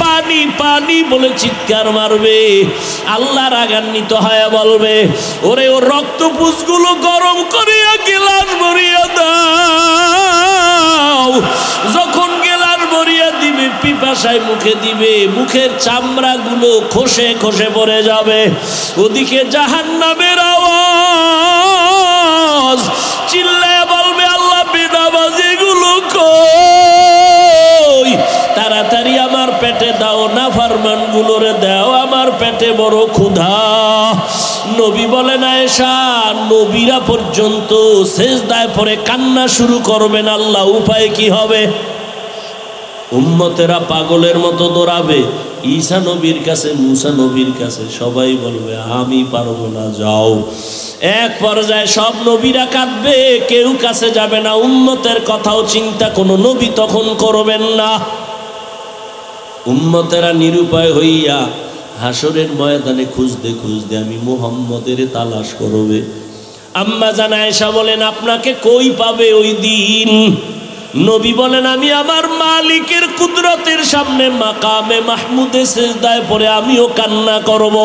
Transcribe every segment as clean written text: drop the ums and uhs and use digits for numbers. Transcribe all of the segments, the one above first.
পানি পানি বলে চিৎকার মারবে। আল্লাহ রাগান্বিত হয়ে বলবে, ওরে ওর রক্তপুঞ্জগুলো গরম করিয়া গিলাস ভরিয়া দাও। যখন গিলাস ভরিয়া দিবে, পিপাসায় মুখে দিবে, মুখের চামড়াগুলো খসে খসে পড়ে যাবে। ওদিকে জাহান্নামের আওয়াজ, চিল্লায় বলবে, আল্লাহ বেনামাজিগুলো কই? তাড়াতাড়ি আমার পেটে দাও, নাফরমানগুলোরে দাও, আমার পেটে বড় ক্ষুধা। নবী বলেন, আয়েশা, নবীরা পর্যন্ত সেজদায় পড়ে কান্না শুরু করবেন। আল্লাহ, উপায় কি হবে? উম্মতেরা পাগলের মতো দৌড়াবে ঈসা নবীর কাছে, মুসা নবীর কাছে। সবাই বলবে, আমি পারবো না, যাও। এক পর্যায়ে সব নবীরা কাঁদবে, কেউ কাছে যাবে না। উম্মতের কথাও চিন্তা কোনো নবী তখন করবেন না। উম্মতেরা নিরুপায় হইয়া হাসরের ময়দানে খুঁজতে খুঁজতে আমি মুহাম্মদের তালাশ করবে। আম্মা জান আয়েশা বলেন, আপনাকে কই পাবে ওই দিন? নবী বলেন, আমি আমার মালিকের কুদরতের সামনে মাকামে মাহমুদে সেজদায় পড়ে আমিও কান্না করব।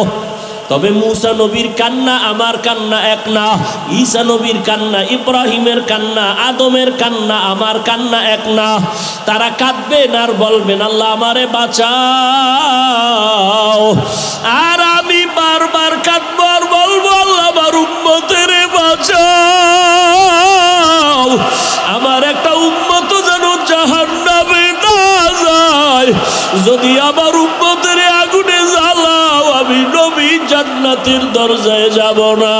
তবে মুসা নবীর কান্না আমার কান্না এক না, ঈসা নবীর কান্না, ইব্রাহিমের কান্না, আদমের কান্না, আমার কান্না এক না। তারা কাঁদবেন আর বলবেন, আল্লাহ আমারে বাঁচাও। আর আমি বারবার কাঁদবো আর বলবো, আল্লাহ আমার উম্মতের বাঁচাও। আমার একটা উম্মত যেন জাহান্নামে না যায়। যদি আমার উম্মতের আগুনে জ্বালাও, আমি নবী জান্নাতের দরজায় যাব না।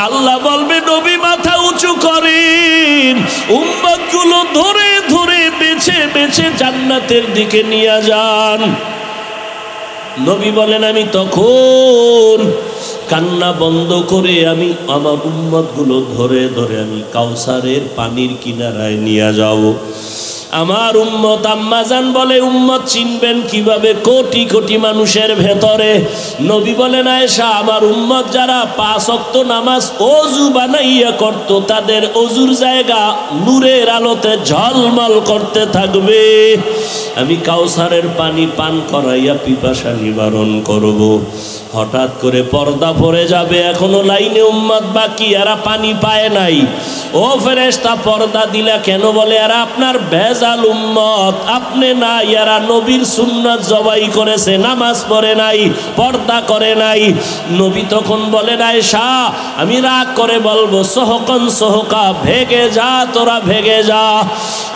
আল্লাহ বলবে, নবী মাথা উঁচু করেন, উম্মতগুলো ধরে ধরে বেছে বেছে জান্নাতের দিকে নিয়ে যান। নবী বলেন, আমি তখন কান্না বন্ধ করে আমি আমার উম্মতগুলো ধরে ধরে আমি কাউসারের পানির কিনারায় নিয়ে যাব। আমার উম্মত, আম্মাজান বলে, উম্মত চিনবেন কিভাবে? কোটি কোটি মানুষের ভেতরে। নবী বলেন, আয়েশা, আমার উম্মত যারা 5 ওয়াক্ত নামাজ ওযু বানাইয়া করত, তাদের ওযুর জায়গা নূরের আলোতে ঝলমল করতে থাকবে। আমি কাউসারের পানি পান করাইয়া পিপাসা নিবারণ করব। হঠাৎ করে পর্দা পড়ে যাবে, এখনো লাইনে উম্মত বাকি, এরা পানি পায় নাই। ও ফেরেশতা, পর্দা দিলা কেন? বলে, এরা আপনার ভেজাল উম্মত, আপনি না, এরা নবীর সুন্নাত জবাই করেছে, নামাজ পড়ে নাই, পর্দা করে নাই। নবী তখন বলেন, আয়েশা, আমি রাগ করে বলবো, সহকন সহকা, ভেগে যা, তোরা ভেগে যা।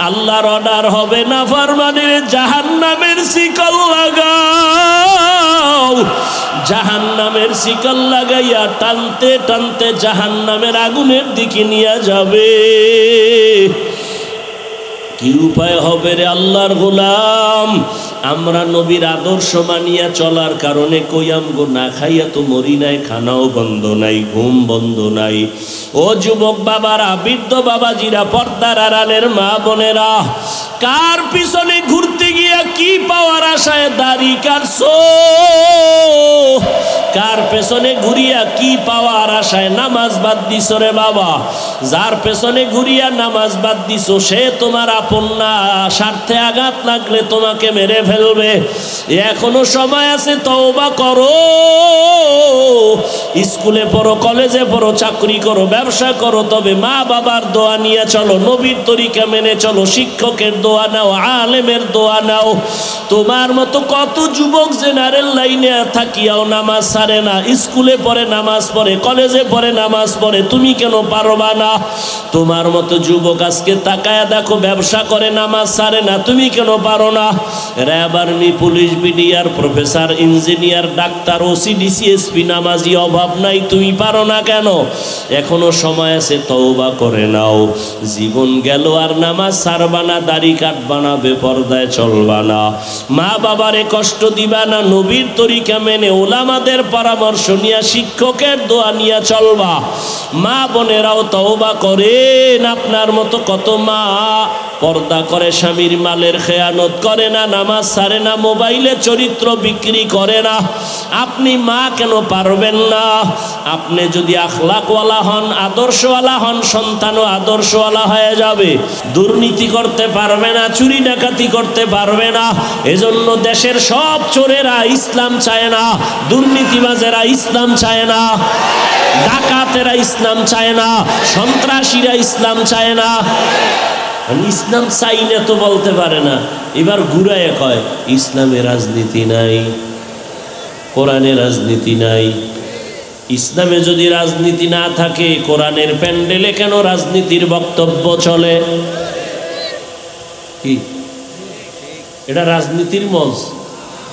আল্লাহর অর্ডার হবে, নাফরমানের জাহান্নামের শিকল লাগাও। জাহান্নামের শিকল লাগাইয়া টানতে টানতে জাহান্নামের আগুনের দিকে নিয়ে যাবে। কি উপায় হবে রে আল্লাহর গোলাম? আমরা নবীর আদর্শ মানিয়া চলার কারণে কইয়াম গো, না খাইয়া তো মরি নাই, খানাও বন্ধ নাই, ঘুম বন্ধ নাই। ও যুবক বাবারা, বৃদ্ধ বাবাজিরা, পর্দার আড়ালের মা বোনেরা, কার পিছনে ঘুরতে গিয়া কি পাওয়ার আশায় দাড়ি কাটছো? কার পেছনে ঘুরিয়া কি পাওয়ার আশায় নামাজ বাদ দিছ রে বাবা? যার পেছনে ঘুরিয়া নামাজ বাদ দিছ, সে তোমার আপন না। স্বার্থে আঘাত লাগলে তোমাকে মেরে ফেলবে। এখনো সময় আছে, তওবা করো। স্কুলে পড়ো, কলেজে পড়ো, চাকরি করো, ব্যবসা করো, তবে মা বাবার দোয়া নিয়ে চলো, নবীর তরিকা মেনে চলো, শিক্ষকের দোয়া নাও, আলেমের দোয়া নাও। তোমার মতো কত যুবক জেনারেল লাইনে থাকিয়াও নামাজ ছাড়ে না, স্কুলে পড়ে নামাজ পড়ে, কলেজে পড়ে নামাজ পড়ে, তুমি কেন পারবা না? তোমার মতো যুবক আজকে তাকায়া দেখো, ব্যবসা করে নামাজ ছাড়ে না, তুমি কেন পারো না? RAB, army, police, BDR, professor, engineer, doctor, OC, DC SP নামাজি অভাব নাই, তুমি পারো না কেন? এখনো সময় আছে, তওবা করে নাও। জীবন গেল আর নামাজ ছাড়বা না, দাড়ি কাটবা না, বেপরদায় চলবা না, মা বাবারে কষ্ট দিবা না, নবীর তরিকা মেনে ওলামাদের পরামর্শ নিয়ে, শিক্ষকের দোয়া নিয়ে চলবা। মা বোনেরাও তওবা করেন। আপনার মতো কত মা পর্দা করে, স্বামীর মালের খেয়ানত করে না, নামাজ ছাড়ে না, মোবাইলে চরিত্র বিক্রি করে না। আপনি মা কেন পারবেন না? আপনি যদি আখলাকওয়ালা হন, আদর্শওয়ালা হন, সন্তানও আদর্শওয়ালা হয়ে যাবে। দুর্নীতি করতে পারবে না, চুরি ডাকাতি করতে পারবে না। এজন্য দেশের সব চোরেরা ইসলাম চায় না, দুর্নীতিবাজেরা ইসলাম চায় না, ডাকাতেরা ইসলাম চায় না, সন্ত্রাসীরা ইসলাম চায় না। ইসলাম চাই না তো বলতে পারে না, এবার ঘুরায় কয় ইসলামে রাজনীতি নাই, কোরআনে রাজনীতি নাই। ইসলামে যদি রাজনীতি না থাকে, কোরআনের প্যান্ডেলে কেন রাজনীতির বক্তব্য চলে? কি এটা রাজনীতির মঞ্চ?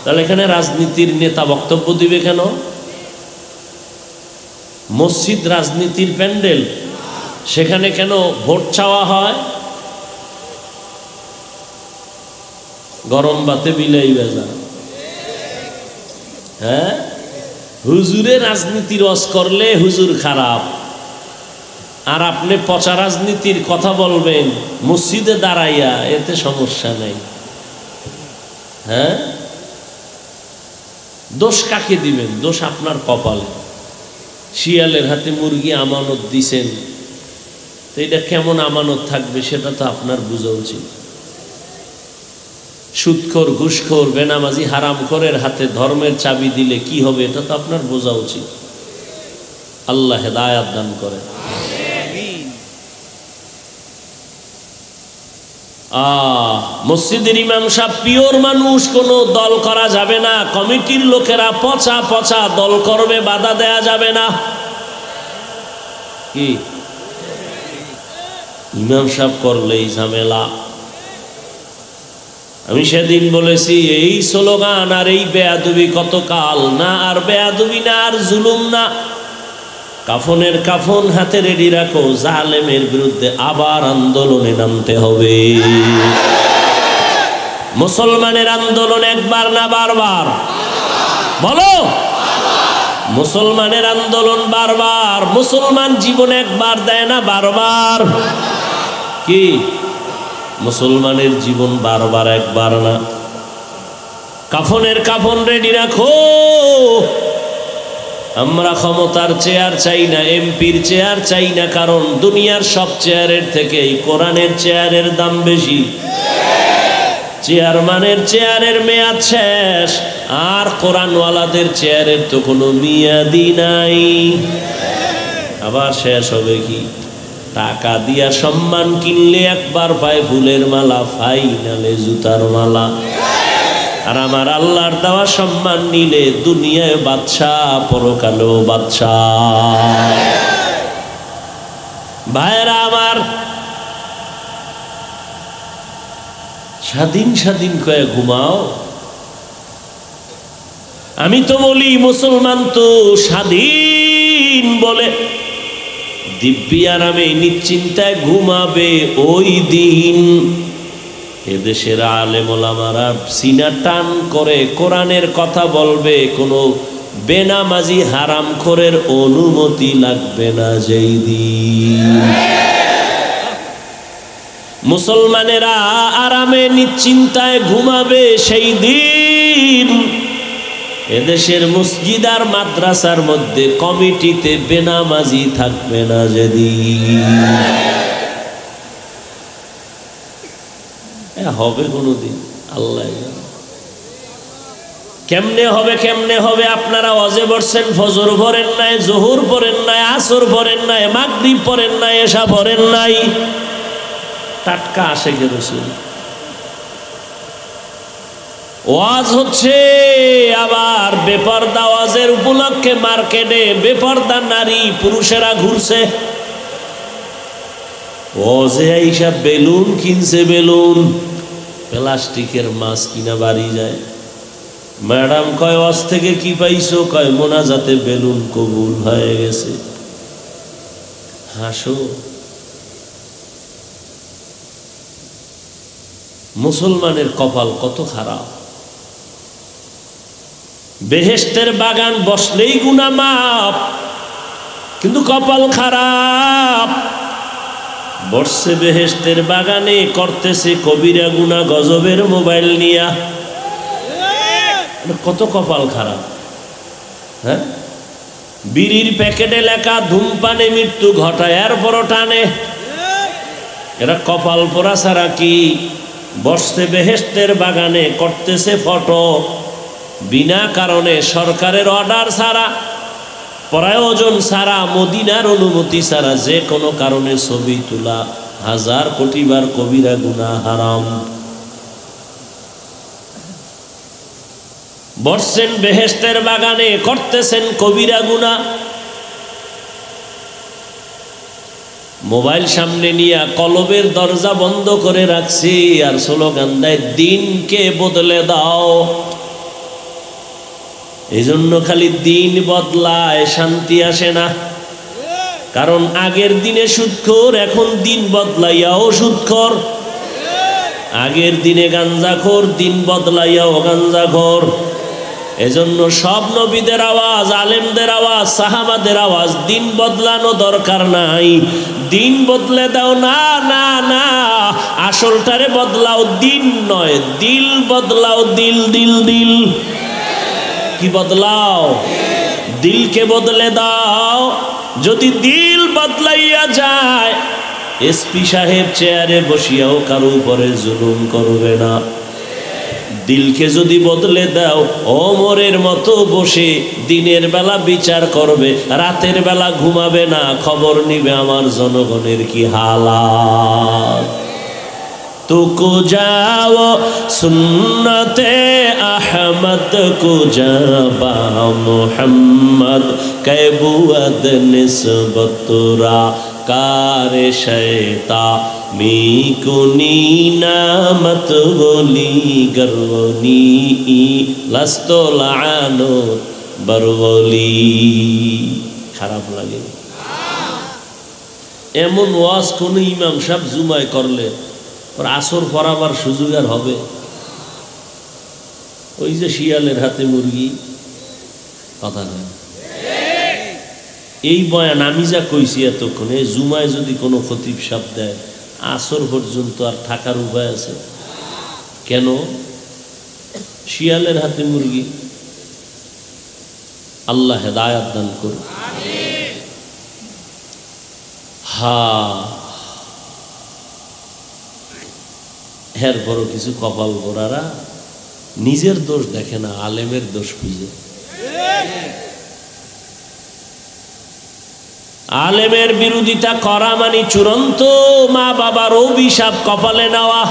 তাহলে এখানে রাজনীতির নেতা বক্তব্য দিবে কেন? মসজিদ রাজনীতির প্যান্ডেল, সেখানে কেন ভোট চাওয়া হয়? গরম ভাতে বিলাই বেজা। হ্যাঁ, হুজুরে রাজনীতি রস করলে হুজুর খারাপ, আর আপনি পচা রাজনীতির কথা বলবেন মসজিদে দাঁড়াইয়া, এতে সমস্যা নেই। হ্যাঁ, দোষ কাকে দিবেন? দোষ আপনার কপালে। শিয়ালের হাতে মুরগি আমানত দিছেন, তো এটা কেমন আমানত থাকবে সেটা তো আপনার বোঝা উচিত। সুদখোর, ঘুষখোর, বেনামাজি, হারামখোরের হাতে ধর্মের চাবি দিলে কি হবে এটা তো আপনার বোঝা উচিত। আল্লাহ হেদায়াত দান করে। মসজিদের ইমাম সাহেব পিওর মানুষ, কোনো দল করা যাবে না। কমিটির লোকেরা পচা পচা দল করবে, বাধা দেয়া যাবে না। কি ইমাম সাহেব করলেই ঝামেলা। আমি সেদিন বলেছি, এই স্লোগান আর এই বেয়াদবি কতকাল না, আর বেয়াদবি না, আর জুলুম না। কাফনের কাফন হাতে রেডি রাখো, জালেমের বিরুদ্ধে আবার আন্দোলনে নামতে হবে। মুসলমানের আন্দোলন একবার না বারবার? বলো, মুসলমানের আন্দোলন বারবার। মুসলমান জীবন একবার দেয় না, বারবার। কি মুসলমানের জীবন বারবার, একবার না। কাফনের কাফন রেডি রাখো। আমরা ক্ষমতার চেয়ার চাই না, এমপির চেয়ার চাই না, কারণ দুনিয়ার সব চেয়ারের থেকে এই কোরআনের চেয়ারের দাম বেশি। চেয়ারম্যানের চেয়ারের মেয়াদ শেষ, আর কোরআনওয়ালাদের চেয়ারের তো কোনো মেয়াদই নাই। আবার শেষ হবে কি? টাকা দিয়া সম্মান কিনলে একবার পায় ফুলের মালা, ফাইনালে জুতার মালা। আর আমার আল্লাহর দেওয়া সম্মান নিলে দুনিয়ায় বাদশাহ, পরকালেও বাদশাহ। ভাইরা আমার, স্বাধীন স্বাধীন কয়ে ঘুমাও। আমি তো বলি মুসলমান তো স্বাধীন বলে দিব্যি আরামে নিশ্চিন্তায় ঘুমাবে ওই দিন এদেশের আলেম ওলামারা সিনা টান করে কোরআনের কথা বলবে, কোনো বেনামাজি হারামখোরের অনুমতি লাগবে না যেই দিন। মুসলমানেরা আরামে নিশ্চিন্তায় ঘুমাবে সেই দিন এদেশের মসজিদ আর মাদ্রাসার মধ্যে কমিটিতে বেনামাজি থাকবে না যেদিন। হবে কোনদিন? আল্লাহ কেমনে হবে, কেমনে হবে? আপনারা ওয়াজে বসছেন, ফজর পড়েন নাই, জোহর পড়েন নাই, আসর পড়েন নাই, মাগরিব পড়েন নাই, এশা পড়েন নাই। টাটকা আশেকে রাসূল ওয়াজ হচ্ছে, আবার বেপরদা ওয়াজের উপলক্ষে মার্কেটে বেপরদা নারী পুরুষেরা ঘুরছে। ওয়াজে আইসা বেলুন কিনছে, বেলুন প্লাস্টিকের মাছ কিনা বাড়ি যায়। ম্যাডাম কয় ওয়াজ থেকে কি পাইছো? কয় মোনাজাতে বেলুন কবুল হয়ে গেছে। হাসো। মুসলমানের কপাল কত খারাপ। বেহেশতের বাগান বসলেই গুনাহ মাপ, কিন্তু কপাল খারাপ। বসছে বেহেশতের বাগানে, করতেছে কবিরা গুনাহ গজবের মোবাইল নিয়া। কত কপাল খারাপ। হ্যাঁ, বিড়ির প্যাকেটে লেখা ধূমপানে মৃত্যু ঘটায়, এরপরও টানে। এরা কপাল পোড়া ছাড়া কি? বসছে বেহেশতের বাগানে, করতেছে ফটো বিনা কারণে, সরকারের অর্ডার ছাড়া, প্রয়োজন ছাড়া, মদিনার অনুমতি ছাড়া যে কোনো কারণে ছবি তোলা 1000 কোটি বার কবিরা গুনাহ, হারাম। বসছেন বেহেশতের বাগানে, করতেছেন কবিরা গুনাহ। মোবাইল সামনে নিয়ে কলবের দরজা বন্ধ করে রাখছি আর স্লোগান দেয় দিনকে বদলে দাও। এই জন্য খালি দিন বদলায়, শান্তি আসে না। কারণ আগের দিনে সুদখোর, এখন দিন বদলাইয়াও সুদখোর। আগের দিনে গাঞ্জাখোর, দিন বদলাইয়াও গাঞ্জাখোর। এজন্য সব নবীদের আওয়াজ, আলেমদের আওয়াজ, সাহাবাদের আওয়াজ, দিন বদলানো দরকার নাই, দিন বদলে দাও। না না না, আসলটারে বদলাও, দিন নয়, দিল বদলাও। দিল দিল দিল কি বদলাও? দিলকে বদলে দাও। যদি দিল বদলাইয়া যায়, এসপি সাহেব চেয়ারে বসিয়াও কারো উপরে জুলুম করবে না। দিলকে যদি বদলে দাও, ওমরের মতো বসে দিনের বেলা বিচার করবে, রাতের বেলা ঘুমাবে না, খবর নিবে আমার জনগণের কি হালাত। তো কো যাও সুন্নতে আহমদ কো যাবা মুহাম্মদ কে বুয়াদ নিসবতরা কারে শয়তা মি কুনি নামত বলি গরবনি লাস্তো লানো বরবলি। খারাপ লাগে এমন ওয়াজ কোন ইমাম সাহেব জুমায় করলে ওর আসর পড়াবার সুযোগ আর হবে? ওই যে শিয়ালের হাতে মুরগি, কথা নয়। এই বয়ান আমি যা কইছি এতক্ষণে, জুমায় যদি কোনো খতিব সাহেব দেয়, আসর পর্যন্ত আর থাকার উপায় আছে? কেন? শিয়ালের হাতে মুরগি। আল্লাহ হেদায়াত দান করুন। এরপরও কিছু কপাল গোড়ারা নিজের দোষ দেখে না, আলেমের দোষ খুঁজে। আলেমের বিরোধিতা করা মানে চূড়ান্ত মা বাবার অভিশাপ কপালে নেওয়া।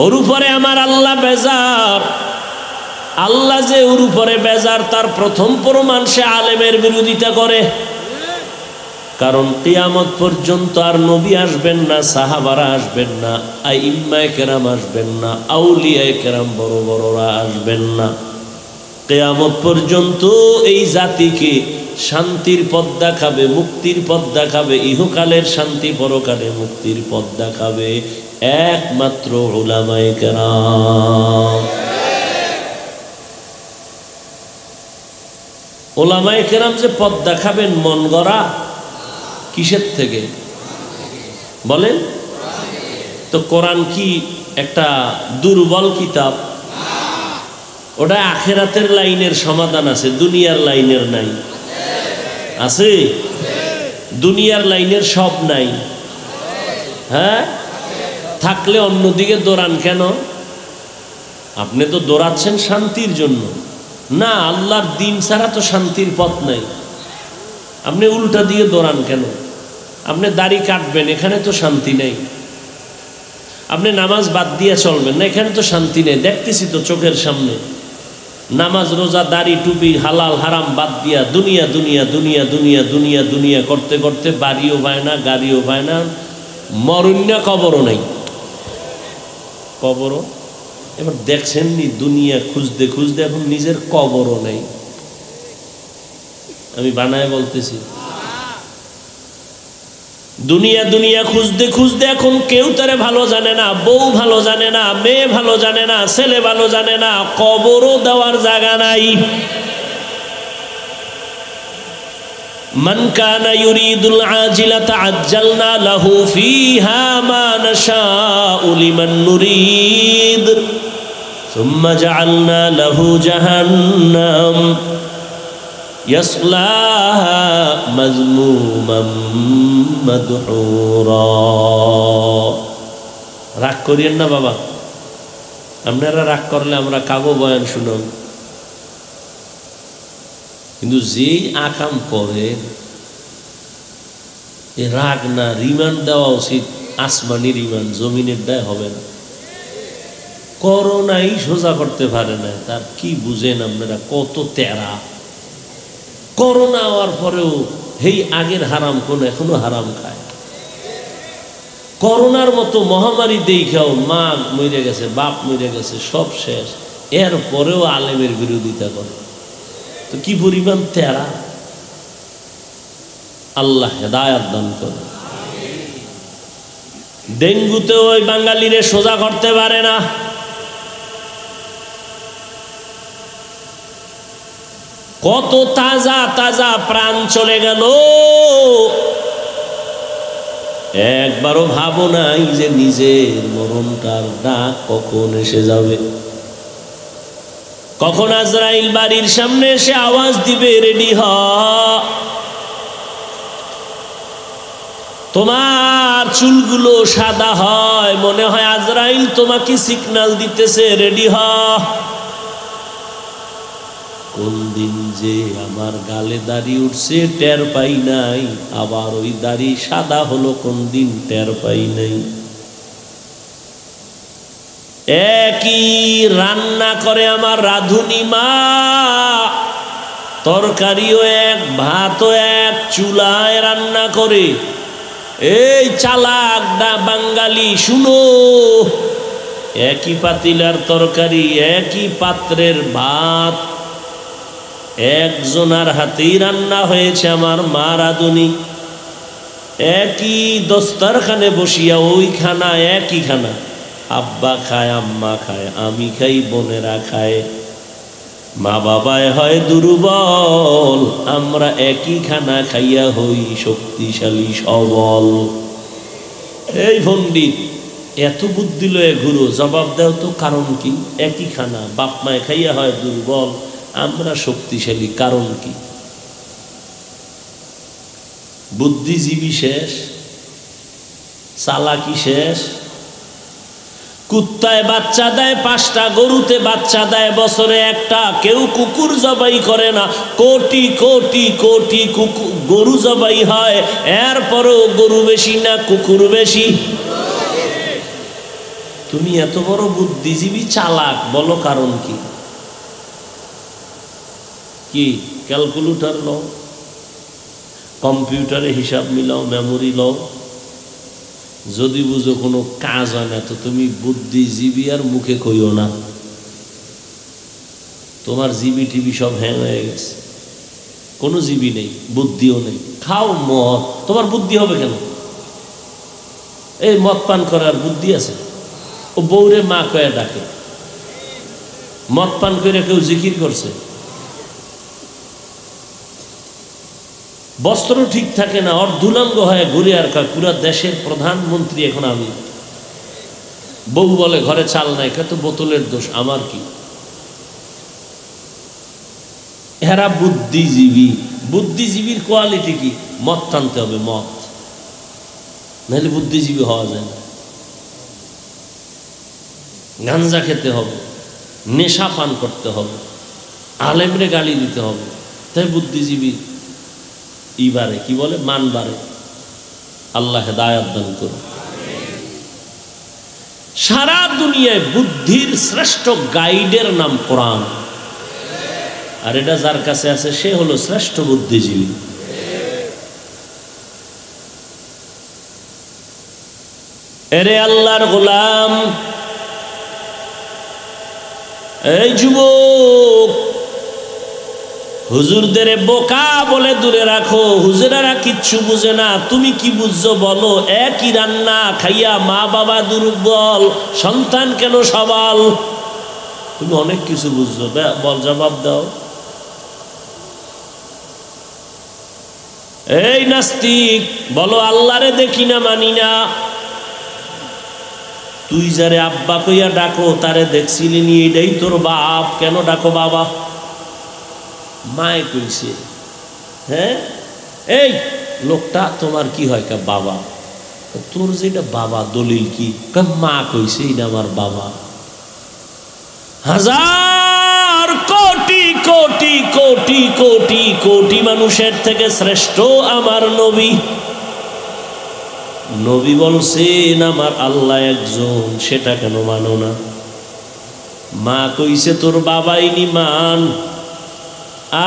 ওর উপরে আমার আল্লাহ বেজার। আল্লাহ যে ওর উপরে বেজার তার প্রথম প্রমাণ সে আলেমের বিরোধিতা করে। কারণ কিয়ামত পর্যন্ত আর নবী আসবেন না, সাহাবারা আসবেন না, আইম্মায়ে কেরাম আসবেন না, আউলিয়ায়ে কেরাম বড় বড়রা আসবেন না। কিয়ামত পর্যন্ত এই জাতিকে শান্তির পথ দেখাবে, মুক্তির পথ দেখাবে, ইহকালের শান্তি পরকালে মুক্তির পথ দেখাবে একমাত্র উলামায়ে কেরাম। উলামায়ে কেরাম যে পথ দেখাবেন মন গড়া, কিসের থেকে বলেন তো? কোরআন কি একটা দুর্বল কিতাব? ওটা আখিরাতের লাইনের সমাধান আছে, দুনিয়ার লাইনের নাই। আছে? দুনিয়ার লাইনের সব নাই। হ্যাঁ, থাকলে অন্যদিকে দৌড়ান কেন? আপনি তো দৌড়াচ্ছেন শান্তির জন্য না, আল্লাহর দিন ছাড়া তো শান্তির পথ নাই। আপনি উল্টা দিয়ে দৌড়ান কেন? আপনি দাড়ি কাটবেন, এখানে তো শান্তি নেই। আপনি নামাজ বাদ দিয়ে চলবেন না, এখানে তো শান্তি নেই। দেখতেছি তো চোখের সামনে, নামাজ রোজা দাড়ি টুপি হালাল হারাম বাদ দিয়া দুনিয়া দুনিয়া দুনিয়া দুনিয়া দুনিয়া দুনিয়া করতে করতে বাড়িও পায় না, গাড়িও পায় না, মরুন্যা কবরও নেই। কবরও এবার দেখছেন নি, দুনিয়া খুঁজতে খুঁজতে এখন নিজের কবরও নেই। আমি বানায় বলতেছি, দুনিয়া দুনিয়া খুঁজতে খুঁজতে এখন কেউ তারে ভালো জানে না, বউ ভালো জানে না, মেয়ে ভালো জানে না, ছেলে ভালো জানে না, কবরও দেওয়ার জায়গা নাই। মান কানা ইউরিদুল আজিলাতা আজ্জালনা লাহু ফিহা মা নাশাউ লিমান নুরিদ সুম্মা জাআলনা লাহু জাহান্নাম ইয়াসলাহা মাজমুমান মাদহুরা। রাগ করিয়েন না বাবা, আপনারা রাগ করলে আমরা কাবো বয়ান শুনুন, কিন্তু যেই আকাম করে এ রাগ না, রিমান্ড দেওয়া উচিত, আসমানি রিমান্ড, জমিনের দায় হবে না। করোনাই সোজা করতে পারে না, তার কি বুঝেন আপনারা? কত তেরা! করোনা হওয়ার পরেও হেই আগের হারাম কোন এখনো হারাম খায়। করোনার মতো মহামারী দেখাও মা মরে গেছে, বাপ মরে গেছে, সব শেষ, এর পরেও আলেমের বিরোধিতা করে, তো কি পরিমাণ তেরা! আল্লাহ হেদায়াত দান করে। ডেঙ্গুতে ওই বাঙালিরে সোজা করতে পারে না। কত তাজা তাজা প্রাণ চলে গেল, একবারও ভাবো নাই যে নিজের মরণটার ডাক কখন এসে যাবে, কখন আজরাইল বাড়ির সামনে এসে আওয়াজ দিবে, রেডি হ। তোমার চুলগুলো সাদা হয়, মনে হয় আজরাইল তোমাকে সিগন্যাল দিতেছে, রেডি হ। কোন দিন যে আমার গালে দাড়ি উঠছে টের পাই নাই, আবার ওই দাড়ি সাদা হলো কোন দিন টের পাই নাই। একই রান্না করে আমার রাঁধুনি মা, তরকারিও এক, ভাতও এক, চুলায় রান্না করে। এই চালাক বাঙালি শুনো, একই পাতিলার তরকারি, একই পাত্রের ভাত, একজনার হাতেই রান্না হয়েছে আমার মা রাঁধুনি, একই দস্তারখানে বসিয়া ওই খানা, একই খানা, আব্বা খায়, আম্মা খায়, আমি খাই, বোনেরা খায়, মা বাবায় হয় দুর্বল, আমরা একই খানা খাইয়া হই শক্তিশালী সবল। এই পণ্ডিত, এত বুদ্ধি লয়ে ঘুরো, জবাব দাও তো কারণ কি? একই খানা, বাপ মায় খাইয়া হয় দুর্বল, আমরা শক্তিশালী, কারণ কি? বুদ্ধিজীবী শেষ, চালাকি শেষ। কুত্তায় বাচ্চা দেয় 5টা, গরুতে বাচ্চা দেয় বছরে একটা, কেউ কুকুর জবাই করে না, কোটি কোটি কোটি গরু জবাই হয়, এরপরও গরু বেশি না কুকুর বেশি? তুমি এত বড় বুদ্ধিজীবী, চালাক, বলো কারণ কি? কি ক্যালকুলেটর লও, কম্পিউটারে হিসাব মিলাও, মেমোরি লও, যদি বুঝো কোনো কাজ হয় না তো তুমি বুদ্ধিজীবী আর মুখে কইও না। তোমার জিবি টিভি সব হ্যাং হয়ে গেছে, কোনো জিবি নেই, বুদ্ধিও নেই। খাও মদ, তোমার বুদ্ধি হবে কেন? এই মদ পান করার বুদ্ধি আছে? ও বউরে মা কয়ে ডাকে, মদ পান করে কেউ জিকির করছে? বস্ত্র ঠিক থাকে না, অর্ধুলাঙ্গ হয়ে ঘুরে আর কয় পুরা দেশের প্রধানমন্ত্রী এখন আমি। বউ বলে ঘরে চাল নাই, কত বোতলের দোষ, আমার কি? এরা বুদ্ধিজীবী। বুদ্ধিজীবীর কোয়ালিটি কি? মদ টানতে হবে, মদ, নাহলে বুদ্ধিজীবী হওয়া যায় না। গাঞ্জা খেতে হবে, নেশা পান করতে হবে, আলেমরে গালি দিতে হবে, তাই বুদ্ধিজীবী ইবারে কি বলে, মান বাড়ে। আল্লাহ হেদায়াত দান করুন। সারা দুনিয়ায় বুদ্ধির শ্রেষ্ঠ গাইডের নাম কোরআন, আর এটা যার কাছে আছে সে হলো শ্রেষ্ঠ বুদ্ধিজীবী। এরে আল্লাহর গোলাম, এই যুবক, হুজুরদের বোকা বলে দূরে রাখো, হুজুরেরা কিচ্ছু বুঝে না, তুমি কি বুঝছো বলো? একই রান্না খাইয়া মা বাবা দুর্বল, সন্তান কেন সবাল? তুমি অনেক কিছু বুঝছো, বল, জবাব দাও। এই নাস্তিক, বলো আল্লাহরে দেখি না, মানি না। তুই যারে আব্বা কইয়া ডাকো তারে দেখছিলি নি, এটাই তোর বাপ, কেন ডাকো বাবা? মায়ে কইছে, হ্যাঁ, এই লোকটা তোমার কি হয়? বাবা। তোর যেটা বাবা দলিল কি? মা কইছে এটা আমার বাবা। হাজার কোটি কোটি কোটি কোটি কোটি মানুষের থেকে শ্রেষ্ঠ আমার নবী। নবী বলছেন আমার আল্লাহ একজন, সেটা কেন মানো না? মা কইছে তোর বাবাই নি মান।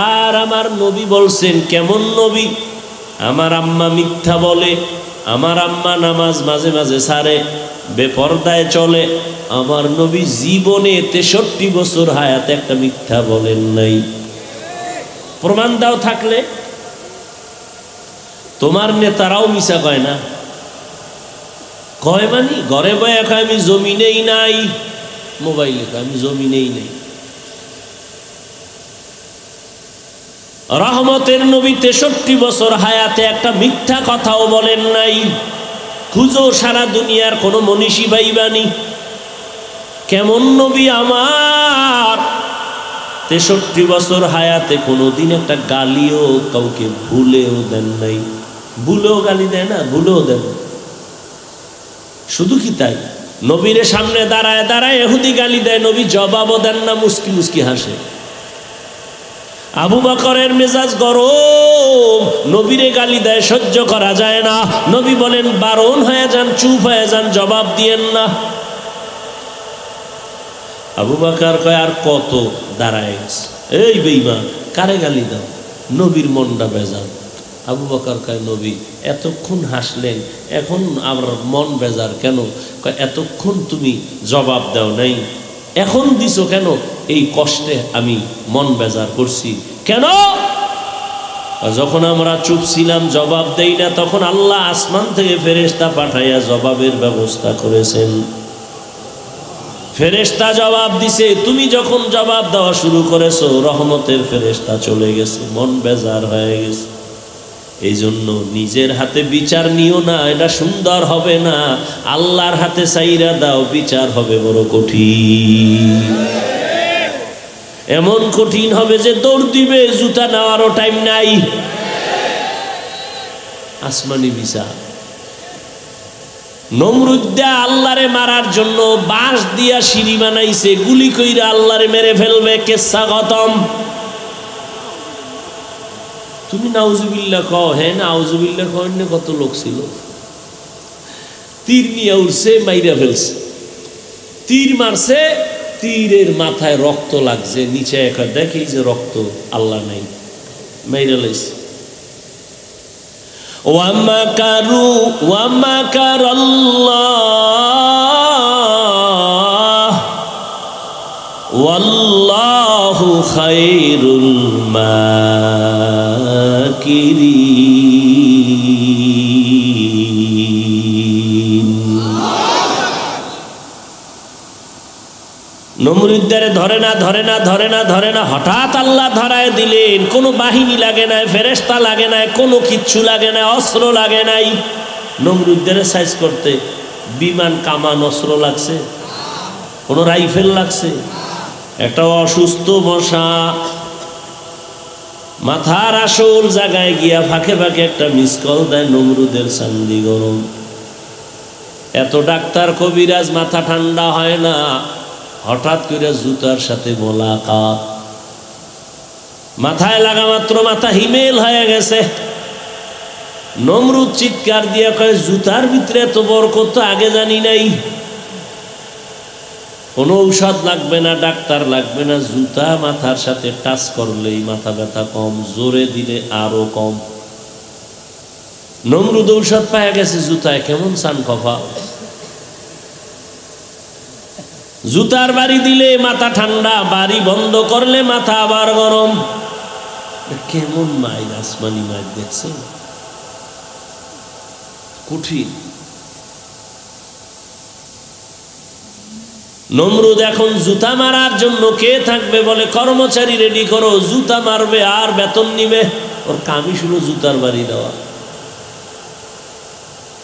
আর আমার নবী বলছেন কেমন নবী? আমার আম্মা মিথ্যা বলে, আমার আম্মা নামাজ মাঝে মাঝে ছাড়ে, বেপরদায় চলে। আমার নবী জীবনে 63 বছর হায়াতে একটা মিথ্যা বলেন নাই। প্রমাণ দাও থাকলে। তোমার নেতারাও মিছা কয় না? কয় মানি ঘরে বয়ে কয় আমি জমিনেই নাই, মোবাইলে কয় আমি জমিনেই নাই। রহমতের নবী 63 বছর হায়াতে একটা মিথ্যা কথাও বলেন নাই। খুঁজো সারা দুনিয়ার কোন মনীষী ভাইবানি কেমন নবী আমার 63 বছর হায়াতে কোনোদিন একটা গালিও কাউকে ভুলেও দেন নাই। ভুলেও গালি দেয় না, ভুলেও দেন। শুধু কি তাই, নবীর সামনে দাঁড়ায় দাঁড়ায় ইহুদি গালি দেয়, নবী জবাবও দেন না, মুস্কি মুস্কি হাসে। আবু বকরের মেজাজ গরম, নবীরে গালি দেয়, সহ্য করা যায় না। নবী বলেন বারণ হয়ে যান, চুপ হয়ে যান, জবাব দিয়েন না। আবু বকর কয় আর কত দাঁড়ায় গেছে, এই বেঈমান কারে গালি দাও? নবীর মনটা বেজার। আবু বকর কয় নবী এতক্ষণ হাসলেন, এখন আমার মন বেজার কেন? কয় এতক্ষণ তুমি জবাব দাও নাই, এখন দিছো কেন? এই কষ্টে আমি মন বেজার করছি। কেন? যখন আমরা চুপ ছিলাম জবাব দেই না, তখন আল্লাহ আসমান থেকে ফেরেশতা পাঠাইয়া জবাবের ব্যবস্থা করেছেন। ফেরেশতা জবাব দিছে, তুমি যখন জবাব দেওয়া শুরু করেছো রহমতের ফেরেশতা চলে গেছে, মন বেজার হয়ে গেছে। এই জন্য নিজের হাতে বিচার নিও না, এটা সুন্দর হবে না। আল্লাহর হাতে চাইরা দাও, বিচার হবে বড় কঠিন। এমন কঠিন হবে যে দৌড় দিবে, জুতা নেওয়ারও টাইম নাই। আসমানি বিচার। নমরুদ্দা আল্লাহরে মারার জন্য বাঁশ দিয়া সিঁড়ি বানাইছে, গুলি কইরা আল্লাহরে মেরে ফেলবে, কেসা খতম। তুমি নাউজুবিল্লাহ কও, হ্যাঁ নাউজুবিল্লাহ কও, কত লোক ছিল তীর নিয়ে উঠছে, মাইরা ফেলছে। তীর মারছে, তীরের মাথায় রক্ত লাগছে, নিচে একটা দেখে যে রক্ত, আল্লাহ নাই, মাইরা লাইছে। ওয়ামাকারু ওয়ামাকারাল্লাহ ওয়াল্লাহু খায়রুল মাকিরিন। নমরুদ্দারে ধরে না ধরে না ধরে না ধরে না, হঠাৎ আল্লাহ ধরায় দিলেন। কোনো বাহিনী লাগে নাই, ফেরেশতা লাগে নাই, কোনো কিচ্ছু লাগে নাই, অস্ত্র লাগে নাই। নমরুদ্দারে সাইজ করতে বিমান, কামান, অস্ত্র লাগছে? কোনো রাইফেল লাগছে? একটা অসুস্থ মশা মাথার আসল জায়গায় গিয়া ফাঁকে ফাঁকে একটা মিস কল দেয়, নমরুদের চান্দি গরম। এত ডাক্তার কবিরাজ, মাথা ঠান্ডা হয় না। হঠাৎ করে জুতার সাথে মোলাকাত, মাথায় লাগা মাত্র মাথা হিমেল হয়ে গেছে। নমরুদ চিৎকার দিয়ে কয় জুতার ভিতরে এত বরকত তো আগে জানি নাই। কোনো ঔষধ লাগবে না, ডাক্তার লাগবে না, জুতা মাথার সাথে টাচ করলেই মাথা ব্যথা কম, জোরে দিলে আরো কম। নমরুদ ঔষধ পাওয়া গেছে জুতায়, কেমন চান কপাল। জুতার বাড়ি দিলে মাথা ঠান্ডা, বাড়ি বন্ধ করলে মাথা আবার গরম। কেমন মাইর, আসমানি মাইর দেখছেন, কঠিন। নমরুদ এখন জুতা মারার জন্য কে থাকবে বলে কর্মচারী রেডি করো, জুতা মারবে আর বেতন নিবে। ওর কামি শুনো জুতার বাড়ি দেওয়া।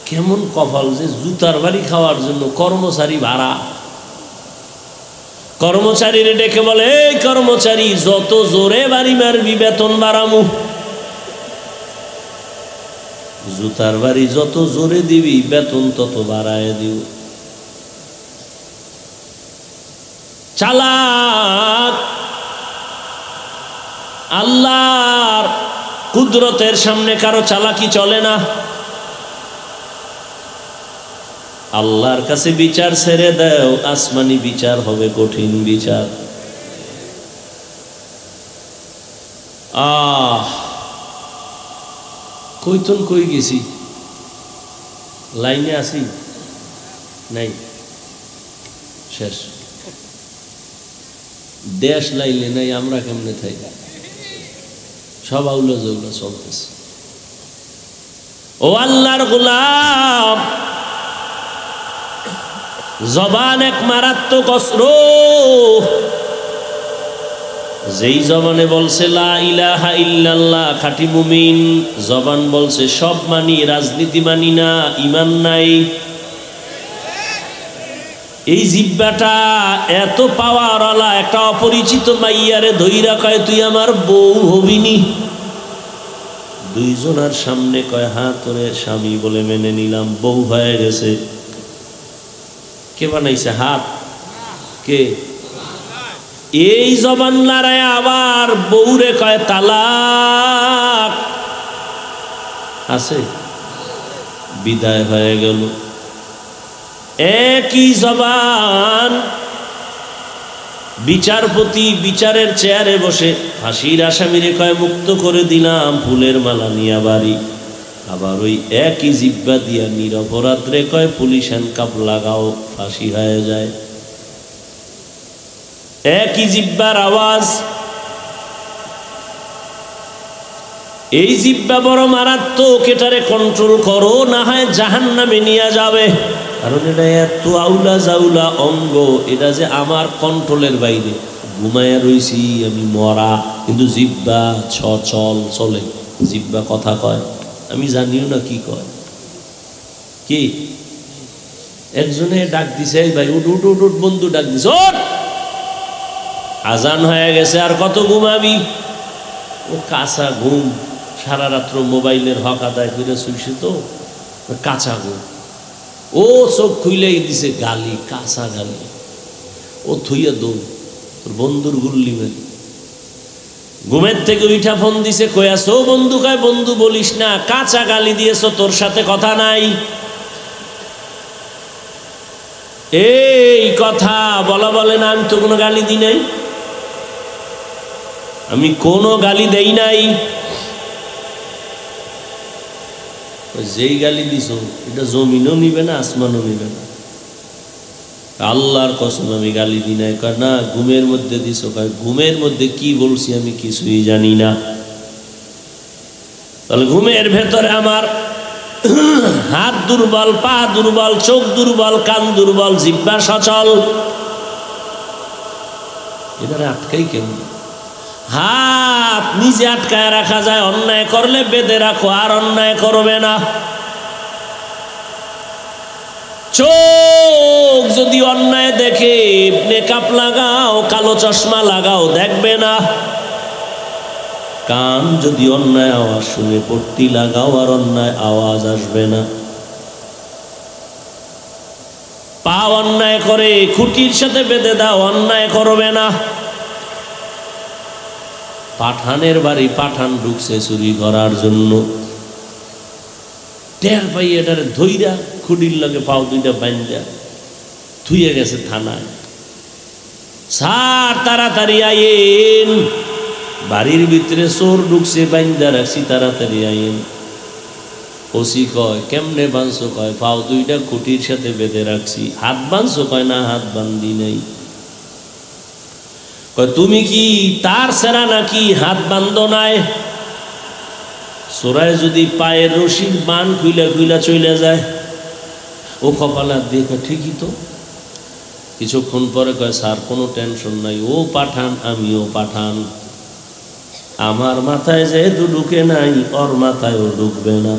কেমন কপাল যে জুতার বাড়ি খাওয়ার জন্য কর্মচারী ভাড়া। কর্মচারীরে ডেকে বলে, এই কর্মচারী যত জোরে বাড়ি মারবি বেতন বাড়ামু। জুতার বাড়ি যত জোরে দিবি বেতন তত বাড়ায় দিও। চালাক, আল্লাহর কুদরতের সামনে কারো চালাকি চলে না। আল্লাহর কাছে বিচার ছেড়ে দাও, আসমানি বিচার হবে, কঠিন বিচার। কইতন কই গেছি, লাইনে আসি নাই, শেষ। দেশ লাইলে নাই, আমরা কেমনে থাকি, সব আউলা জৌলা চলতেছে। ও আল্লাহর গোলাম, জবান এক মারাত্মক অস্ত্র। যেই জবানে বলছে লা ইলাহা ইল্লাল্লাহ, খাঁটি মুমিন। জবান বলছে সব মানি, রাজনীতি মানি না, ঈমান নাই। এই জিহ্বাটা এত পাওয়ারওয়ালা, একটা অপরিচিত মাইয়ারে ধইরা কয় তুই আমার বউ হবিনি। দুইজনের সামনে কয় হ্যাঁ তোরে স্বামী বলে মেনে নিলাম, বউ হয়ে গেছে। কে বানাইছে? হাত। কে? এই জবান লড়ায় আবার বউরে কয় তালাক। আছে? বিদায় হয়ে গেল। একই জবান বিচারপতি বিচারের চেয়ারে বসে ফাঁসির আসামিরে কয় মুক্ত করে দিলাম, ফুলের মালা নিয়া বাড়ি। আবার ওই একই জিহ্বা দিয়া নিরপরাধরে কয় পুলিশ হ্যান্ডকাপ লাগাও, ফাঁসি হয়ে যায়। একই জিহ্বার আওয়াজ। এই জিহ্বা বড় মারাত্মক, এটারে কন্ট্রোল করো, না হয় জাহান্নামে নিয়ে যাবে। কারণ এটা এত আউলা জাউলা অঙ্গ, এটা যে আমার কন্ট্রোলের বাইরে। ঘুমায়া রইছি আমি মরা, কিন্তু জিহ্বা চল চলে, জিহ্বা কথা কয়, আমি জানিও না কি কয়। কি একজনে ডাক দিছে, ভাই উঠ উঠ উঠ উঠ, বন্ধু ডাক দিছে, আজান হয়ে গেছে, আর কত ঘুমাবি? ও কাঁচা ঘুম, সারা রাত্র মোবাইলের হক আদায় করে শুইছে, তো কাঁচা ঘুম। ও চোখ খুইলেই দিছে গালি, কাঁচা গালি। ও থুইয়া দৌড়, তোর বন্ধুর গুল্লি মেরে। ঘুমের থেকে উঠা ফোন দিছে, কয়াস? ও বন্ধু। কয় বন্ধু বলিস না, কাঁচা গালি দিয়েছ, তোর সাথে কথা নাই। এই কথা বলা বলে না, আমি তো কোনো গালি দিই নাই, আমি কোনো গালি দেই নাই। যেই গালি দিছ এটা জমিনও নিবে না, আসমানও নিবে না। আল্লাহর কসম আমি গালি দিই নাই। কয় না, ঘুমের মধ্যে দিছ। কয় ঘুমের মধ্যে কি বলছি আমি কিছুই জানি না। তাহলে ঘুমের ভেতরে আমার হাত দুর্বল, পা দুর্বল, চোখ দুর্বল, কান দুর্বল, জিহ্বা সচল। এবারে আটকাই কেমন? হাত নিজে আটকায় রাখা যায়, অন্যায় করলে বেঁধে রাখো, আর অন্যায় করবে না। চোখ যদি অন্যায় দেখে মেকআপ লাগাও, কালো চশমা লাগাও, দেখবে না। কান যদি অন্যায় আওয়াজ শুনে পট্টি লাগাও, আর অন্যায় আওয়াজ আসবে না। পা অন্যায় করে খুঁটির সাথে বেঁধে দাও, অন্যায় করবে না। পাঠানের বাড়ি পাঠান ঢুকছে চুরি করার জন্য, টের পাই এটারে ধইরা খুঁটির লগে পাও দুইটা বান্ধা থুইয়া গেছে থানায়। স্যার তাড়াতাড়ি আইন, বাড়ির ভিতরে চোর ঢুকছে, বান্ধা রাখছি, তাড়াতাড়ি আইন। ওসি কয় কেমনে বাঁধছো? কয় পাও দুইটা খুঁটির সাথে বেঁধে রাখছি। হাত বাঁধছো? কয় না, হাত বান্ধি নাই। কয় তুমি কি তার সেরা নাকি হাত বান্ধ নাই? চোরায় যদি পায়ের রশির বান খুইলা খুইলা চলে যায়, ও কপালা দিয়ে কয় ঠিকই তো। কিছুক্ষণ পরে কয় স্যার কোনো টেনশন নাই, ও পাঠান আমিও পাঠান, আমার মাথায় যেহেতু ঢুকে নাই, ওর মাথায়ও ঢুকবে না।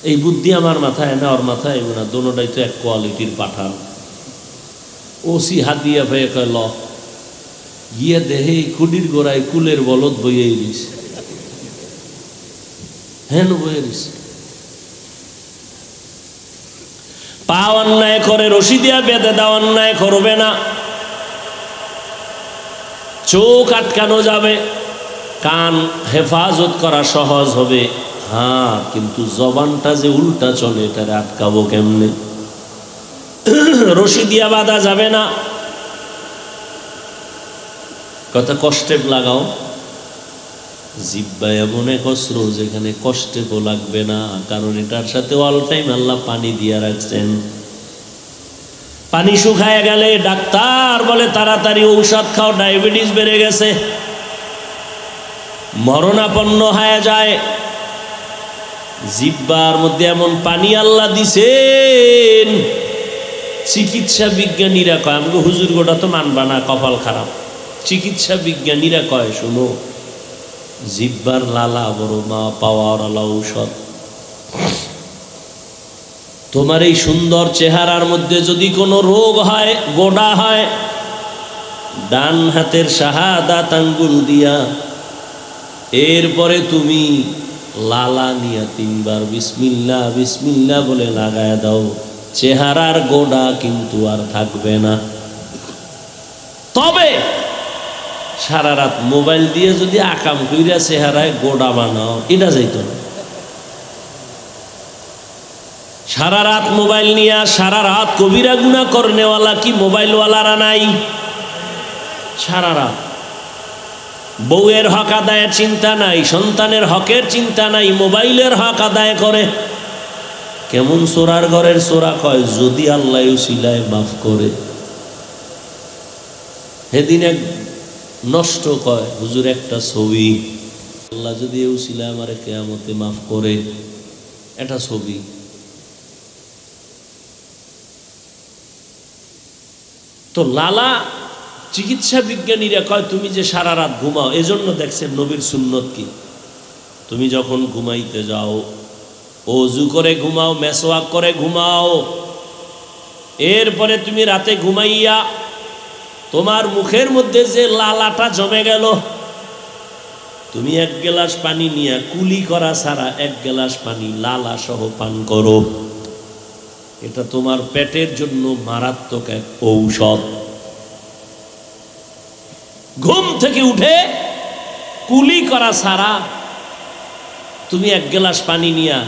এই বুদ্ধি আমার মাথায় না, ওর মাথায় না, দোনোটাই তো এক কোয়ালিটির পাঠান। ওসি হাত দিয়া ভাইয়া কয় ল, গিয়া দেহে খুঁটির গোড়ায় কুলের বলদ বইয়ে দিছে। হেন বয়ে রয়েছে। পা অন্যায় করে রশি দিয়া বেঁধে দাও, অন্যায় করবে না। চোখ আটকানো যাবে, কান হেফাজত করা সহজ হবে। হ্যাঁ, কিন্তু জবানটা যে উল্টা চলে, এটারে আটকাবো কেমনে? রশি দিয়া বাঁধা যাবে না। কথা কষ্টে লাগাও। জিহ্বা এমন এক অস্ত্র যেখানে কষ্টে লাগবে না, কারণ এটার সাথে অল টাইম আল্লাহ পানি দিয়ে রাখছেন। পানি শুকায় গেলে ডাক্তার বলে তাড়াতাড়ি ঔষধ খাও, ডায়াবেটিস বেড়ে গেছে, মরণাপন্ন হয়ে যায়। জিহ্বার মধ্যে এমন পানি আল্লাহ দিছেন, চিকিৎসা বিজ্ঞানীরা কয়, আমাকে হুজুর গোটা তো মানবা না, কপাল খারাপ। চিকিৎসা বিজ্ঞানীরা কয়, শুনো, জিহ্বার লালা বড় মা পাওয়ার আলা ঔষধ। তোমার এই সুন্দর চেহারার মধ্যে যদি কোনো রোগ হয়, গোডা হয়, ডান হাতের শাহাদাত আঙ্গুল দিয়া এরপরে তুমি লালা নিয়া 3 বার বিসমিল্লাহ বিসমিল্লাহ বলে লাগায় দাও, চেহারার গোডা কিন্তু আর থাকবে না। তবে সারা রাত মোবাইল দিয়ে যদি আকাম কইরা চেহারায় গোডা বানাও, এটা যাইতো না। সারা রাত মোবাইল নিয়ে সারা রাত কবিরা গুনাহ করনেওয়ালা কি মোবাইলওয়ালারা নাই? সারা রাত বউয়ের হক আদায়ের চিন্তা নাই, সন্তানের হকের চিন্তা নাই, মোবাইলের হক আদায় করে। কেমন চোরার ঘরের চোরা কয়, যদি আল্লাহ উসিলায় মাফ করে। সেদিন এক নষ্ট কয়, হুজুর একটা ছবি, আল্লাহ যদি উসিলায় আমারে কিয়ামতে মাফ করে, এটা ছবি। তো লালা চিকিৎসা বিজ্ঞানীরা কয়, তুমি যে সারা রাত ঘুমাও, এজন্য দেখছেন নবীর সুন্নত কি, তুমি যখন ঘুমাইতে যাও ওযু করে ঘুমাও, মেসওয়াক করে ঘুমাও। এরপরে তুমি রাতে ঘুমাইয়া তোমার মুখের মধ্যে যে লালাটা জমে গেল, তুমি 1 গ্লাস পানি নিয়ে কুলি করা ছাড়া 1 গ্লাস পানি লালা সহ পান করো। এটা তোমার পেটের জন্য মারাত্মক এক ঔষধ। ঘুম থেকে উঠে কুলি করা ছাড়া তুমি 1 গ্লাস পানি নিয়া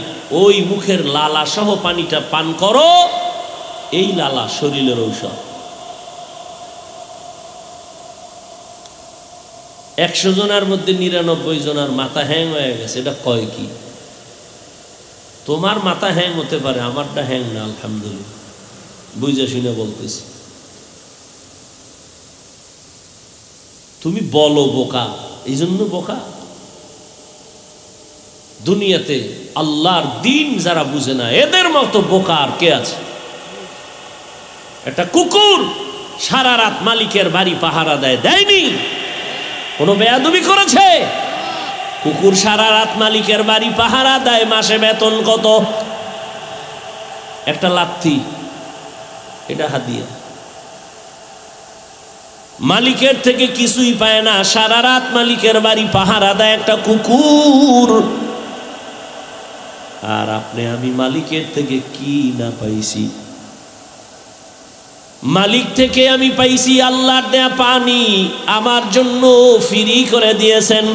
ওই মুখের লালা সহ পানিটা পান করো। এই লালা শরীরের ঔষধ। 100 জনের মধ্যে 99 জনের মাথা হ্যাং হয়ে গেছে। এটা কয় কি? তোমার মাথা হ্যাং হতে পারে, আমারটা হ্যাং না, আলহামদুলিল্লাহ। বুঝে শুনে বলতেছি। তুমি বলো বোকা, এই জন্য বোকা। দুনিয়াতে আল্লাহর দিন যারা বুঝে না, এদের মতো বোকা আর কে আছে? একটা কুকুর সারা রাত মালিকের বাড়ি পাহারা দেয়, দেয়নি? কোনো বেয়াদবি করেছে? কুকুর সারা রাত মালিকের বাড়ি পাহারা দেয়, মাসে বেতন কত? একটা লাথি, এটা হাদিয়া। মালিকের থেকে কিছুই পায় না, সারা রাত মালিকের বাড়ি পাহারা দেয় একটা কুকুর। আর আপনি আমি মালিকের থেকে কি না পাইছি? মালিক থেকে আমি পাইছি আল্লাহর দেয়া পানি, আমার জন্য ফ্রি করে দিয়েছেন।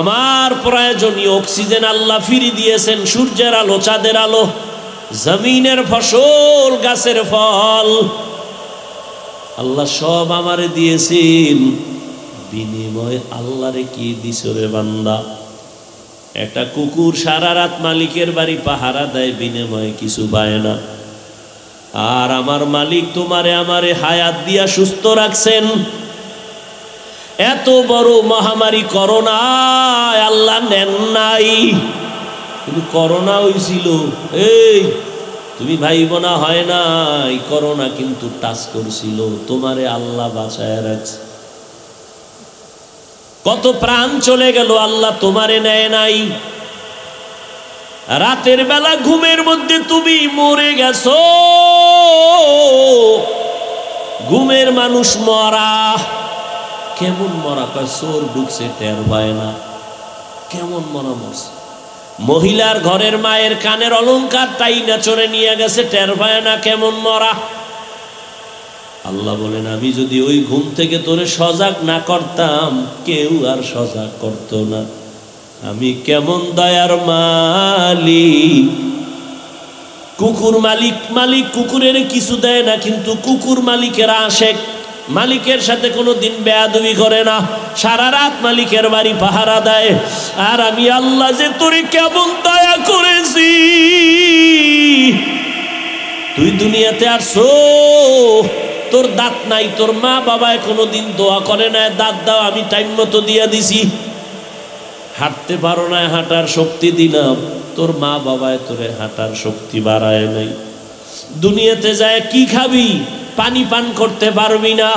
আমার প্রয়োজনীয় অক্সিজেন আল্লাহ ফ্রি দিয়েছেন, সূর্যের আলো, চাঁদের আলো, জমিনের ফসল, গাছের ফল আল্লাহ সব আমারে দিয়েছেন। বিনিময় আল্লাহরে কি দিছ রে বান্দা? একটা কুকুর সারা রাত মালিকের বাড়ি পাহারা দেয়, বিনিময়ে কিছু পায় না। আর আমার মালিক তোমারে আমারে হায়াত দিয়া সুস্থ রাখছেন। এত বড় মহামারী করোনা আল্লাহ নেন নাই, কিন্তু করোনা হয়েছিল। এই তুমি ভাইব না, হয় নাই, করোনা কিন্তু টাচ করছিল, তোমারে আল্লাহ বাঁচায় রাখছে। কত প্রাণ চলে গেল, আল্লাহ তোমারে নেয় নাই। রাতের বেলা ঘুমের মধ্যে তুমি মরে গেছো। ঘুমের মানুষ মরা। কেমন মরা? কয় চোর ঢুকছে টের পায় না। কেমন মরা মরছে। মহিলার ঘরের মায়ের কানের অলংকার টাইনা চড়ে নিয়ে গেছে, টের পায় না কেমন মরা। আল্লাহ বলেন আমি যদি ওই ঘুম থেকে তোরে সজাগ না করতাম কেউ আর সজাগ করত না। আমি কেমন দয়ার মালিক। কুকুর মালিক কুকুরের কিছু দেয় না, কিন্তু কুকুর মালিকের আশেক, মালিকের সাথে কোনো দিন বেয়াদবি করে না, সারা রাত মালিকের বাড়ি পাহারা দেয়। আর আমি আল্লাহ যে তোরে কেমন দয়া করেছি। তুই দুনিয়াতে আসছো, তোর দাঁত নাই, তোর মা বাবায় কোনোদিন দোয়া করে না দাঁত দাও, আমি টাইম মতো দিয়া দিছি। হাঁটতে পারো না, হাঁটার শক্তি দিলাম, তোর মা বাবায় তোরে হাঁটার শক্তি বাড়ায় নাই। দুনিয়াতে যায় কি খাবি? পানি পান করতে পারবি না,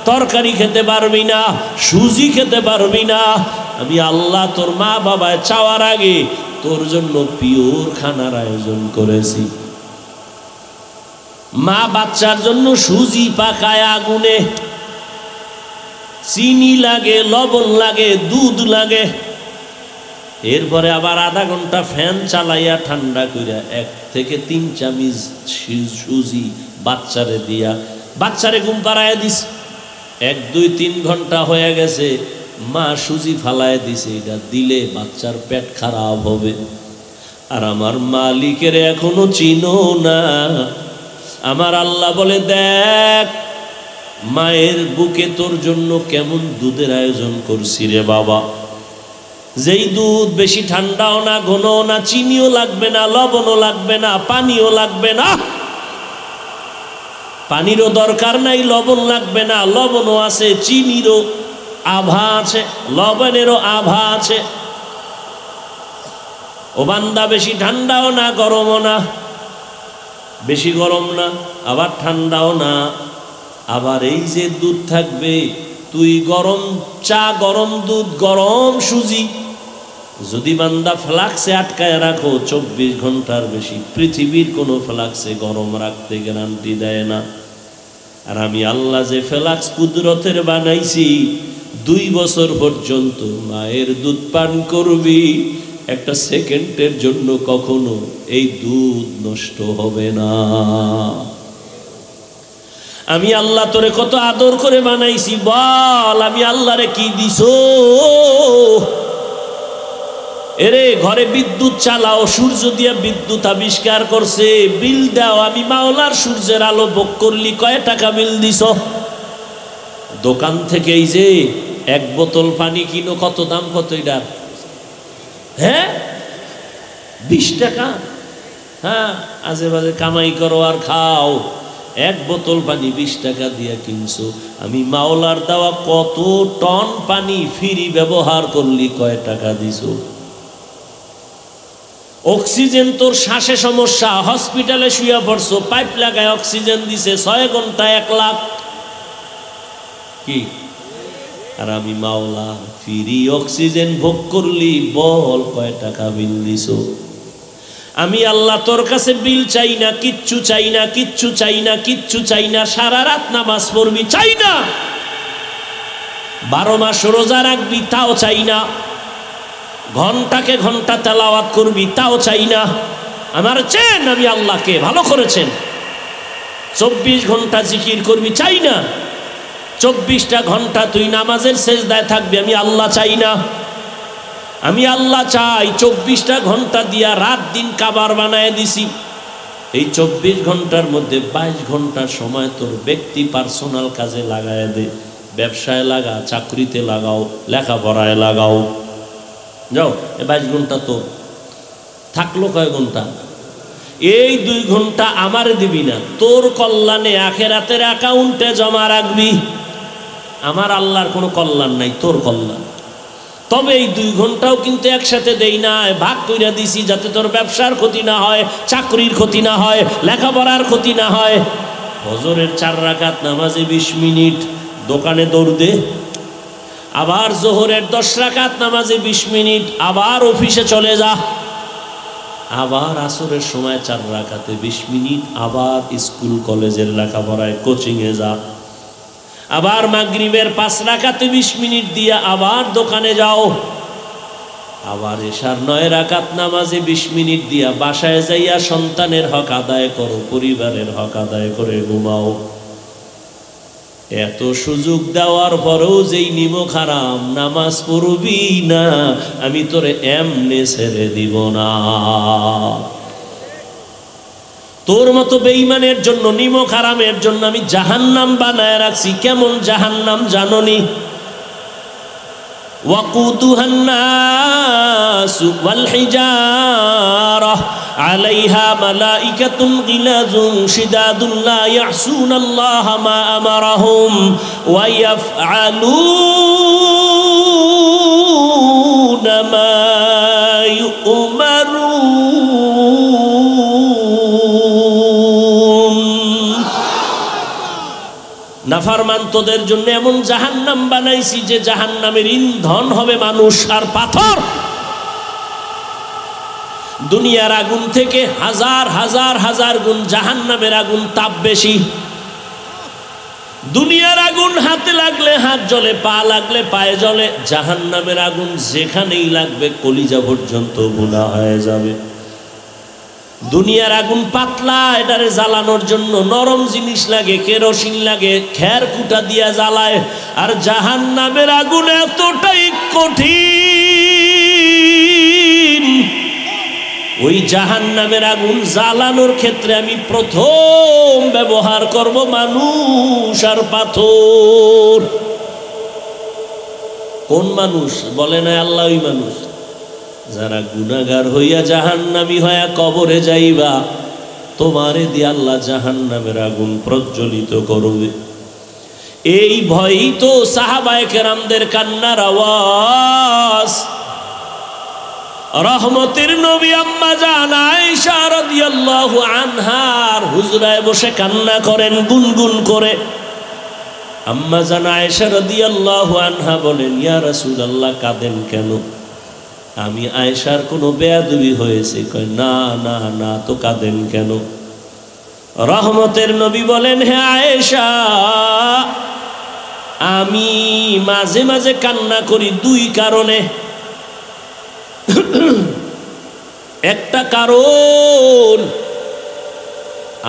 তরকারি খেতে পারবি না, সুজি খেতে পারবি না। আমি আল্লাহ তোর মা বাবায় চাওয়ার আগে তোর জন্য পিওর খানার আয়োজন করেছি। মা বাচ্চার জন্য সুজি পাকায় আগুনে, চিনি লাগে, লবণ লাগে, দুধ লাগে, এরপরে আবার আধা ঘন্টা ফ্যান চালাইয়া ঠান্ডা কইরা 1 থেকে 3 চামচ সুজি বাচ্চারে দিয়া বাচ্চারে ঘুম পাড়ায় দিস। 1, 2, 3 ঘন্টা হয়ে গেছে, মা সুজি ফালায় দিছে, এটা দিলে বাচ্চার পেট খারাপ হবে। আর আমার মালিকের এখনো চিনো না। আমার আল্লাহ বলে দেখ মায়ের বুকে তোর জন্য কেমন দুধের আয়োজন করছি রে বাবা। যেই দুধ বেশি ঠান্ডাও না, ঘনও না, চিনিও লাগবে না, লবণও লাগবে না, পানিও লাগবে না। পানিরও দরকার নাই, লবণ লাগবে না, লবণও আছে, চিনিরও আভা আছে, লবণেরও আভা আছে। ও বান্দা বেশি ঠান্ডাও না, গরমও না, বেশি গরম না আবার ঠান্ডাও না। আবার এই যে দুধ থাকবে, তুই গরম চা, গরম দুধ, গরম সুজি যদি বান্দা ফ্লাক্সে আটকায় রাখো 24 ঘন্টার বেশি, পৃথিবীর কোনো ফ্লাক্সে গরম রাখতে গ্যারান্টি দেয় না। আর আমি আল্লাহ যে ফ্লাক্স কুদরতের বানাইছি, 2 বছর পর্যন্ত মায়ের দুধ পান করবি, 1 সেকেন্ডের জন্য কখনো এই দুধ নষ্ট হবে না। আমি আল্লাহ তোরে কত আদর করে বানাইছি বল, আমি আল্লাহরে কি দিছো? এরে ঘরে বিদ্যুৎ চালাও, সূর্য দিয়ে বিদ্যুৎ আবিষ্কার করছে, বিল দাও। আমি মাওলার সূর্যের আলো ভোগ করলি, কয় টাকা বিল দিছ? দোকান থেকে এই যে 1 বোতল পানি কিনো, কত দাম? কত এটার? হ্যাঁ 20 টাকা। হ্যাঁ আজে বাজে কামাই করো আর খাও। 1 বোতল পানি 20 টাকা দিয়ে কিনছো। আমি মাওলার দেওয়া কত টন পানি ফ্রি ব্যবহার করলি, কয় টাকা দিছো? অক্সিজেন, তোর শ্বাসে সমস্যা, হসপিটালে শুয়ে পড়ছো, পাইপ লাগায় অক্সিজেন দিছে, 6 ঘন্টা 1 লাখ কি? আর আমি মাওলা ফ্রি অক্সিজেন ভোগ করলি, বল কয় টাকা বিল দিছো? আমি আল্লাহ তোর কাছে বিল চাই না, কিচ্ছু চাই না, কিচ্ছু চাই না, কিচ্ছু চাই না। সারা রাত নামাজ পড়বি, চাই না। 12 মাস রোজা রাখবি, তাও চাই না। ঘন্টাকে ঘন্টা তেলাওয়াত করবি, তাও চাই না। আমার চেন আমি আল্লাহকে ভালো করেছেন। 24 ঘন্টা জিকির করবি, চাই না। 24টা ঘন্টা তুই নামাজের সেজদায় থাকবি, আমি আল্লাহ চাই না। আমি আল্লাহ চাই 24টা ঘন্টা দিয়া রাত দিন কাবার বানায় দিছি। এই 24 ঘন্টার মধ্যে 22 ঘন্টার সময় তোর ব্যক্তি পার্সোনাল কাজে লাগায় দে। ব্যবসায় লাগা, চাকরিতে লাগাও, লেখাপড়ায় লাগাও। যাও, 22 ঘন্টা তো থাকলো কয় ঘন্টা? এই 2 ঘন্টা আমারে দিবি না, তোর কল্যাণে আখেরাতের অ্যাকাউন্টে জমা রাখবি। আমার আল্লাহর কোনো কল্যাণ নাই, তোর কল্যাণ। তবে এই 2 ঘন্টাও কিন্তু একসাথে দেই না, ভাগ কইরা দিছি, যাতে তোর ব্যবসার ক্ষতি না হয়, চাকরির ক্ষতি না হয়, লেখাপড়ার ক্ষতি না হয়। ফজরের 4 রাকাত নামাজে 20 মিনিট দোকানে দৌড় দে, আবার জোহরের 10 রাকাত নামাজে 20 মিনিট, আবার অফিসে চলে যা, আবার আসরের সময় 4 রাকাতে 20 মিনিট, আবার স্কুল কলেজের লেখাপড়ায় কোচিংয়ে যা, আবার মাগরিবের 5 রাকাতে 20 মিনিট দিয়া আবার দোকানে যাও। আবার এশার 9 রাকাত নামাজে 20 মিনিট দিয়া বাসায় যাইয়া সন্তানের হক আদায় করো, পরিবারের হক আদায় করে ঘুমাও। এত সুযোগ দেওয়ার পরেও যেই নিমক হারাম, নামাজ পড়বি না, আমি তোরে এমনে ছেড়ে দিব না। তোর মতো বেঈমানের জন্য, নিমক হারামের জন্য আমি জাহান্নাম বানায় রাখছি। কেমন জাহান্নাম জাননি? وقودها الناس والحجارة عليها ملائكة غلاظ شداد لا يعصون الله ما أمرهم ويفعلون ما يؤمرون। নাফরমান তোদের জন্য এমন জাহান্নাম বানাইছি যে জাহান্নামের ইন্ধন হবে মানুষ আর পাথর। দুনিয়ার আগুন থেকে হাজার হাজার হাজার গুণ জাহান্নামের আগুন তাপ বেশি। দুনিয়ার আগুন হাতে লাগলে হাত জ্বলে, পা লাগলে পায়ে জ্বলে। জাহান্নামের আগুন যেখানেই লাগবে কলিজা পর্যন্ত ভুনা হয়ে যাবে। দুনিয়ার আগুন পাতলা, এটারে জ্বালানোর জন্য নরম জিনিস লাগে, কেরোসিন লাগে, খের কুটা দিয়া জ্বালায়। আর জাহান্নামের আগুন এতটাই কঠিন, ওই জাহান্নামের আগুন জ্বালানোর ক্ষেত্রে আমি প্রথম ব্যবহার করব মানুষ আর পাথর। কোন মানুষ? বলে না আল্লাহ ওই মানুষ যারা গুনাহগার হইয়া জাহান্নামী হইয়া কবরে যাইবা, তোমারে দিয়ে আল্লাহ জাহান্নামের আগুন প্রজ্বলিত করবে। এই ভয়ই তো সাহাবায়ে কেরামদের কান্নার আওয়াজ। রহমতের নবী আম্মা জান আয়েশা রাদিয়াল্লাহু আনহার হুজরায় বসে কান্না করেন গুনগুন করে। আম্মা জান আয়েশা রাদিয়াল্লাহু আনহা বলেন, ইয়া রাসূলুল্লাহ কাঁদেন কেন? আমি আয়েশার কোনো বেয়াদবি হয়েছে? কয় না না না, তো কাঁদেন কেন? রহমতের নবী বলেন, হে আয়েশা, আমি মাঝে মাঝে কান্না করি দুই কারণে। একটা কারণ,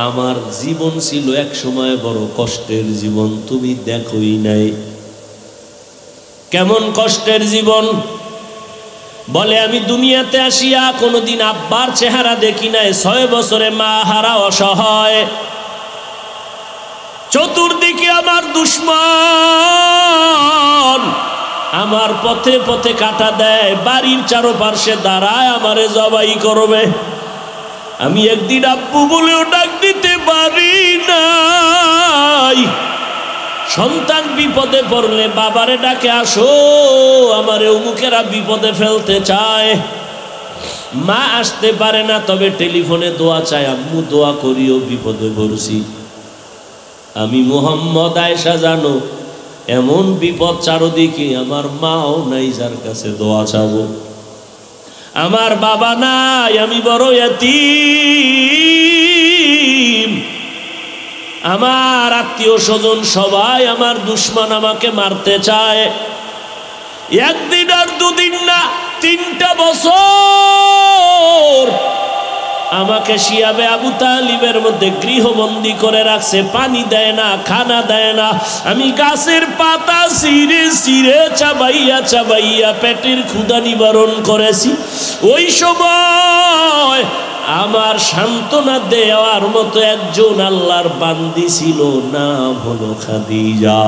আমার জীবন ছিল এক সময় বড় কষ্টের জীবন, তুমি দেখোই নাই। কেমন কষ্টের জীবন? বলে আমি দুনিয়াতে আসিয়া কোনোদিন আব্বার চেহারা দেখি নাই। 6 বছরে মা হারা অসহায়, চতুর্দিকে আমার দুশমন আমার পথে পথে কাটা দেয়, বাড়ির চারপাশে দাঁড়ায় আমারে জবাই করবে। আমি একদিন আব্বু বলেও ডাক দিতে পারি নাই। সন্তান বিপদে পড়লে বাবারে ডাকে, আসো আমারে অমুকেরা বিপদে ফেলতে চায়। মা আসতে পারে না, তবে টেলিফোনে দোয়া চায়, আম্মু দোয়া করিও বিপদে পড়ছি। আমি মুহাম্মদ, আয়েশা জানো এমন বিপদ চারদিকে, আমার মাও নাই যার কাছে দোয়া চাবো। আমার বাবা নাই, আমি বড় ইয়াতীম। আমার আত্মীয় স্বজন সবাই আমার দুশমন, আমাকে মারতে চায়। একদিন আর দুদিন না, 3টা বছর আমাকে শিয়াবে আবু তালিবের মধ্যে গৃহবন্দী করে রাখছে। পানি দেয় না, খানা দেয় না। আমি গাছের পাতা ছিঁড়ে ছিঁড়ে চাবাইয়া চাবাইয়া পেটের ক্ষুধা নিবারণ করেছি। ওই সময় আমার সান্ত্বনা দেওয়ার মতো একজন আল্লাহর বান্দি ছিল, নাম হলো খাদিজা।